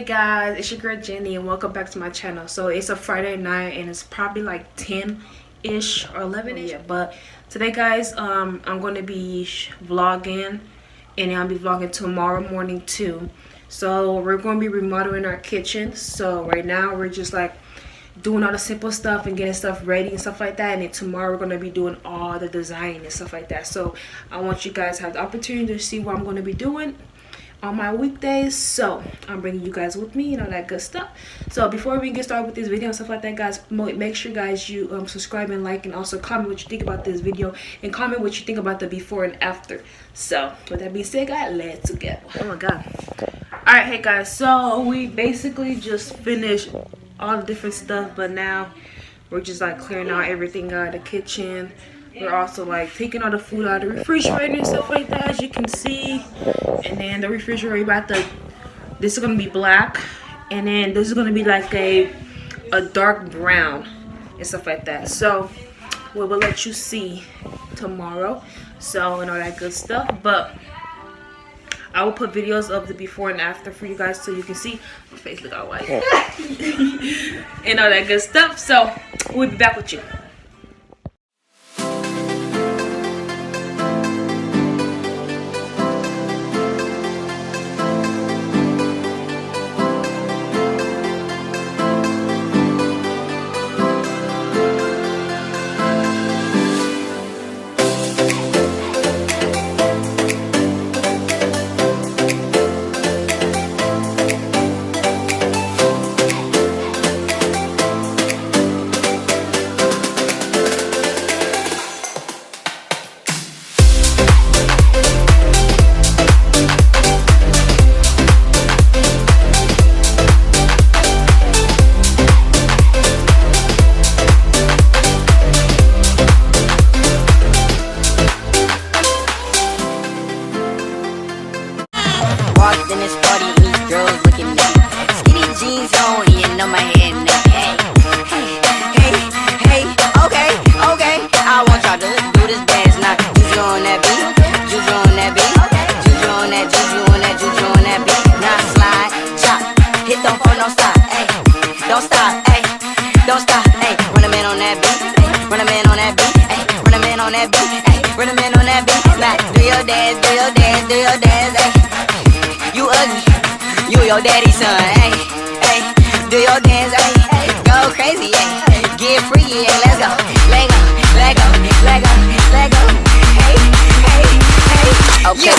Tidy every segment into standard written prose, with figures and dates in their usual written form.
Hey guys, it's your girl Jenny and welcome back to my channel. So it's a Friday night and it's probably like 10-ish or 11-ish. Yeah, but today guys, I'm going to be vlogging and I'll be vlogging tomorrow morning too. So we're going to be remodeling our kitchen. So right now we're just like doing all the simple stuff and getting stuff ready and stuff like that, and then tomorrow we're going to be doing all the design and stuff like that. So I want you guys to have the opportunity to see what I'm going to be doing on my weekdays. So I'm bringing you guys with me and all that good stuff. So before we get started with this video and stuff like that, guys, make sure guys you subscribe and like, and also comment what you think about this video and comment what you think about the before and after. So with that being said, guys, let's go. Oh my god. All right, hey guys, so we basically just finished all the different stuff, but now we're just like clearing out everything out of the kitchen. We're also like taking all the food out of the refrigerator and stuff like that, as you can see. And then the refrigerator this is gonna be black, and then this is gonna be like a dark brown and stuff like that. So we will let you see tomorrow, so and all that good stuff. But I will put videos of the before and after for you guys so you can see. My face look all white. And all that good stuff. So we'll be back with you. In this party, these girls looking at me. Skinny jeans on, you know my head neck. Hey, okay. I want y'all to do this dance now. Juju on that beat, juju on that beat, juju on that, juju on that, juju on that beat. Now slide, chop, hit don't fall, don't stop, hey, don't stop, hey, don't stop, hey. Run a man on that beat, run a man on that beat, hey, run a man on that beat, hey, run a man on that beat. Now do your dance, do your dance, do your dance, hey. You ugly, you your daddy's son, hey, do your dance, hey, go crazy, hey, get freaky, hey, let's go, let go, hey, okay.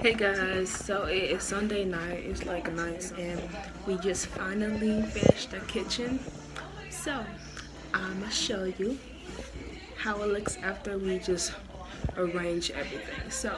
Hey guys, so it is Sunday night. It's like nice, and we just finally finished the kitchen. So I'm gonna show you how it looks after we just arrange everything. So